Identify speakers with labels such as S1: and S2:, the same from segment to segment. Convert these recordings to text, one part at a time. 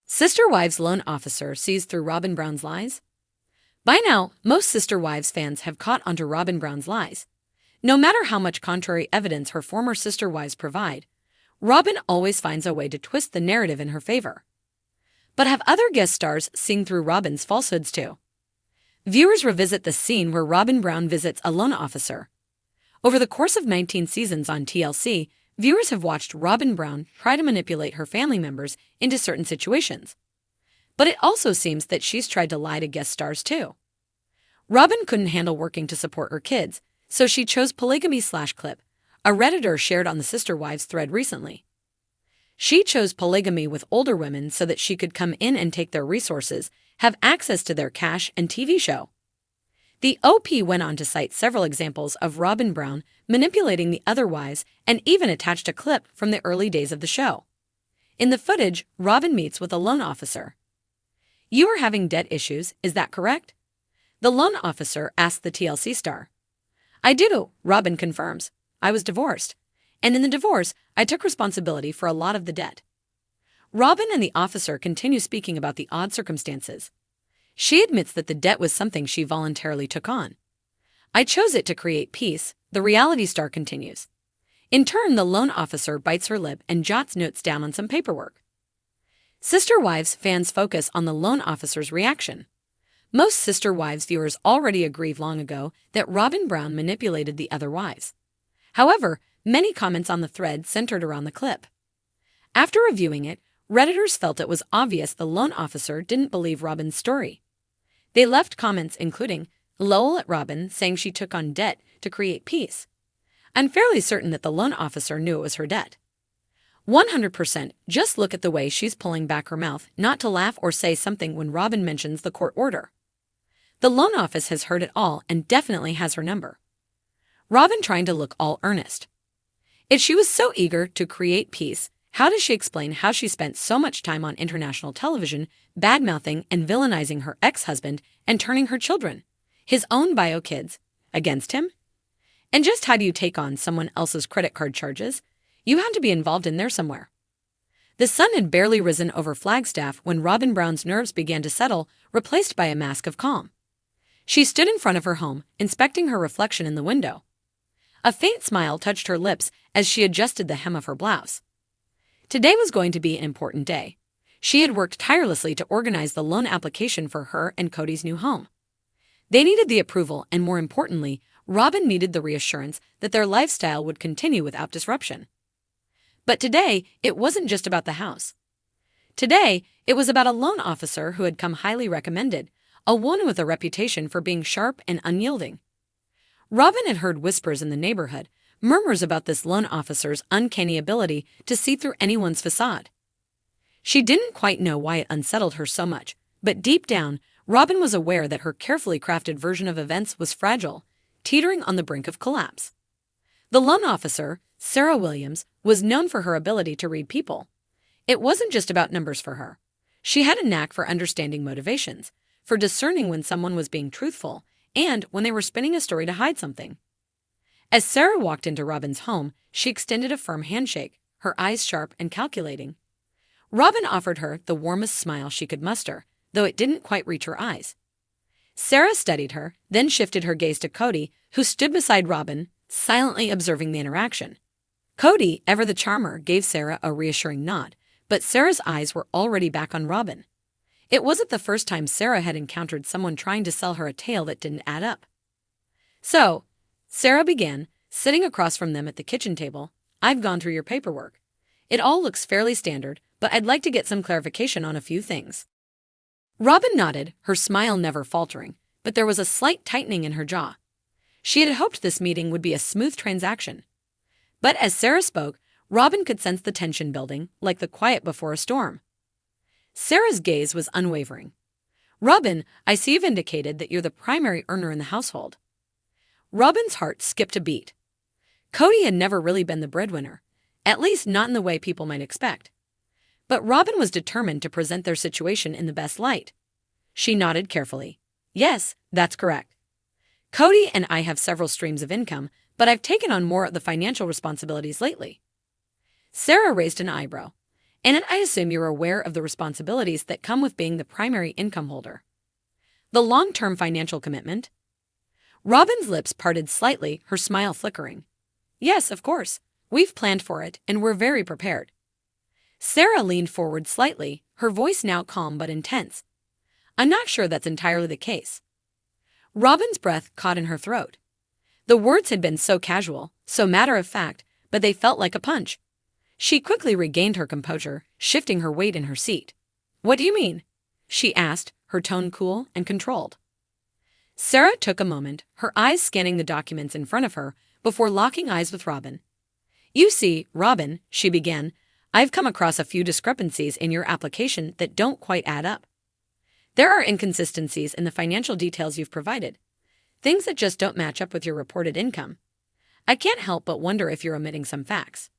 S1: Sister Wives loan officer sees through Robyn Brown's lies? By now, most Sister Wives fans have caught onto Robyn Brown's lies. No matter how much contrary evidence her former Sister Wives provide, Robyn always finds a way to twist the narrative in her favor. But have other guest stars seen through Robyn's falsehoods too? Viewers revisit the scene where Robyn Brown visits a loan officer. Over the course of 19 seasons on TLC, viewers have watched Robyn Brown try to manipulate her family members into certain situations. But it also seems that she's tried to lie to guest stars too. Robyn couldn't handle working to support her kids, so she chose polygamy/clip, a Redditor shared on the Sister Wives thread recently. She chose polygamy with older women so that she could come in and take their resources, have access to their cash and TV show. The OP went on to cite several examples of Robyn Brown manipulating the other wives and even attached a clip from the early days of the show. In the footage, Robyn meets with a loan officer. "You are having debt issues, is that correct?" The loan officer asked the TLC star. "I do," Robyn confirms. "I was divorced. And in the divorce, I took responsibility for a lot of the debt." Robyn and the officer continue speaking about the odd circumstances. She admits that the debt was something she voluntarily took on. "I chose it to create peace," the reality star continues. In turn, the loan officer bites her lip and jots notes down on some paperwork. Sister Wives fans focus on the loan officer's reaction. Most Sister Wives viewers already agreed long ago that Robyn Brown manipulated the other wives. However, many comments on the thread centered around the clip. After reviewing it, Redditors felt it was obvious the loan officer didn't believe Robyn's story. They left comments including, "Lol at Robyn saying she took on debt to create peace. I'm fairly certain that the loan officer knew it was her debt. 100%, just look at the way she's pulling back her mouth not to laugh or say something when Robyn mentions the court order. The loan office has heard it all and definitely has her number." Robyn trying to look all earnest. If she was so eager to create peace, how does she explain how she spent so much time on international television bad-mouthing and villainizing her ex-husband and turning her children, his own bio kids, against him? And just how do you take on someone else's credit card charges? You had to be involved in there somewhere. The sun had barely risen over Flagstaff when Robyn Brown's nerves began to settle, replaced by a mask of calm. She stood in front of her home, inspecting her reflection in the window. A faint smile touched her lips as she adjusted the hem of her blouse. Today was going to be an important day. She had worked tirelessly to organize the loan application for her and Cody's new home. They needed the approval, and more importantly, Robyn needed the reassurance that their lifestyle would continue without disruption. But today, it wasn't just about the house. Today, it was about a loan officer who had come highly recommended, a woman with a reputation for being sharp and unyielding. Robyn had heard whispers in the neighborhood, murmurs about this loan officer's uncanny ability to see through anyone's facade. She didn't quite know why it unsettled her so much, but deep down, Robyn was aware that her carefully crafted version of events was fragile, teetering on the brink of collapse. The loan officer, Sarah Williams, was known for her ability to read people. It wasn't just about numbers for her. She had a knack for understanding motivations, for discerning when someone was being truthful, and when they were spinning a story to hide something. As Sarah walked into Robyn's home, she extended a firm handshake, her eyes sharp and calculating. Robyn offered her the warmest smile she could muster, though it didn't quite reach her eyes. Sarah studied her, then shifted her gaze to Cody, who stood beside Robyn, silently observing the interaction. Cody, ever the charmer, gave Sarah a reassuring nod, but Sarah's eyes were already back on Robyn. It wasn't the first time Sarah had encountered someone trying to sell her a tale that didn't add up. "So," Sarah began, sitting across from them at the kitchen table, "I've gone through your paperwork. It all looks fairly standard, but I'd like to get some clarification on a few things." Robyn nodded, her smile never faltering, but there was a slight tightening in her jaw. She had hoped this meeting would be a smooth transaction. But as Sarah spoke, Robyn could sense the tension building, like the quiet before a storm. Sarah's gaze was unwavering. "Robyn, I see you've indicated that you're the primary earner in the household." Robyn's heart skipped a beat. Cody had never really been the breadwinner, at least not in the way people might expect. But Robyn was determined to present their situation in the best light. She nodded carefully. "Yes, that's correct. Cody and I have several streams of income, but I've taken on more of the financial responsibilities lately." Sarah raised an eyebrow. and I assume you're aware of the responsibilities that come with being the primary income holder. The long-term financial commitment? Robyn's lips parted slightly, her smile flickering. Yes, of course. We've planned for it, and we're very prepared. Sarah leaned forward slightly, her voice now calm but intense. I'm not sure that's entirely the case. Robyn's breath caught in her throat. The words had been so casual, so matter-of-fact, but they felt like a punch. She quickly regained her composure, shifting her weight in her seat. What do you mean? She asked, her tone cool and controlled. Sarah took a moment, her eyes scanning the documents in front of her, before locking eyes with Robyn. You see, Robyn, she began, I've come across a few discrepancies in your application that don't quite add up. There are inconsistencies in the financial details you've provided, things that just don't match up with your reported income. I can't help but wonder if you're omitting some facts.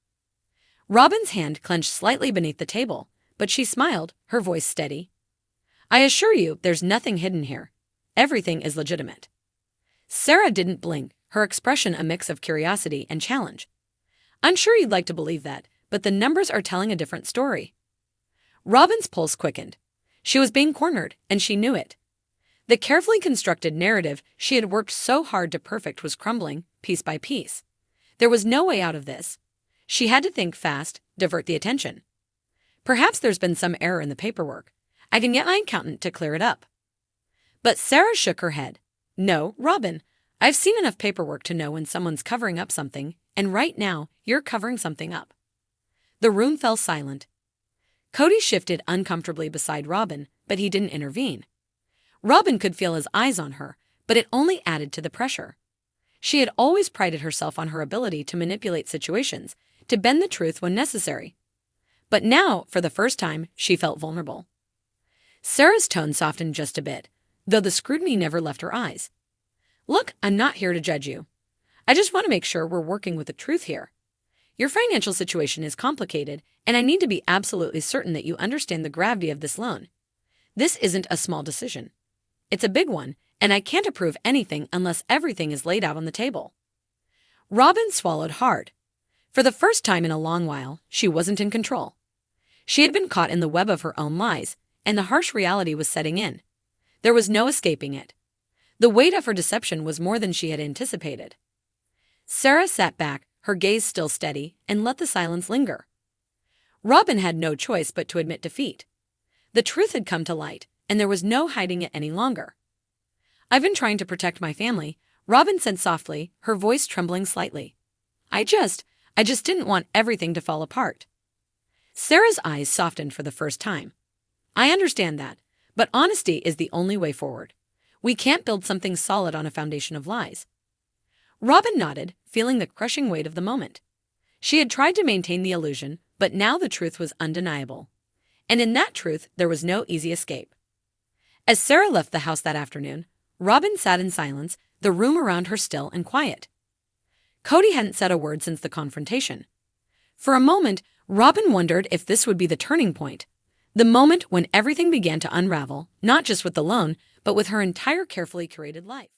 S1: Robyn's hand clenched slightly beneath the table, but she smiled, her voice steady. I assure you, there's nothing hidden here. Everything is legitimate. Sarah didn't blink, her expression a mix of curiosity and challenge. I'm sure you'd like to believe that, but the numbers are telling a different story. Robyn's pulse quickened. She was being cornered, and she knew it. The carefully constructed narrative she had worked so hard to perfect was crumbling, piece by piece. There was no way out of this. She had to think fast, divert the attention. Perhaps there's been some error in the paperwork. I can get my accountant to clear it up. But Sarah shook her head. No, Robyn, I've seen enough paperwork to know when someone's covering up something, and right now, you're covering something up. The room fell silent. Cody shifted uncomfortably beside Robyn, but he didn't intervene. Robyn could feel his eyes on her, but it only added to the pressure. She had always prided herself on her ability to manipulate situations, to bend the truth when necessary. But now, for the first time, she felt vulnerable. Sarah's tone softened just a bit, though the scrutiny never left her eyes. Look, I'm not here to judge you. I just want to make sure we're working with the truth here. Your financial situation is complicated, and I need to be absolutely certain that you understand the gravity of this loan. This isn't a small decision. It's a big one, and I can't approve anything unless everything is laid out on the table. Robyn swallowed hard. For the first time in a long while, she wasn't in control. She had been caught in the web of her own lies, and the harsh reality was setting in. There was no escaping it. The weight of her deception was more than she had anticipated. Sarah sat back, her gaze still steady, and let the silence linger. Robyn had no choice but to admit defeat. The truth had come to light, and there was no hiding it any longer. I've been trying to protect my family, Robyn said softly, her voice trembling slightly. I just didn't want everything to fall apart. Sarah's eyes softened for the first time. I understand that, but honesty is the only way forward. We can't build something solid on a foundation of lies. Robyn nodded, feeling the crushing weight of the moment. She had tried to maintain the illusion, but now the truth was undeniable. And in that truth, there was no easy escape. As Sarah left the house that afternoon, Robyn sat in silence, the room around her still and quiet. Cody hadn't said a word since the confrontation. For a moment, Robyn wondered if this would be the turning point. The moment when everything began to unravel, not just with the loan, but with her entire carefully curated life.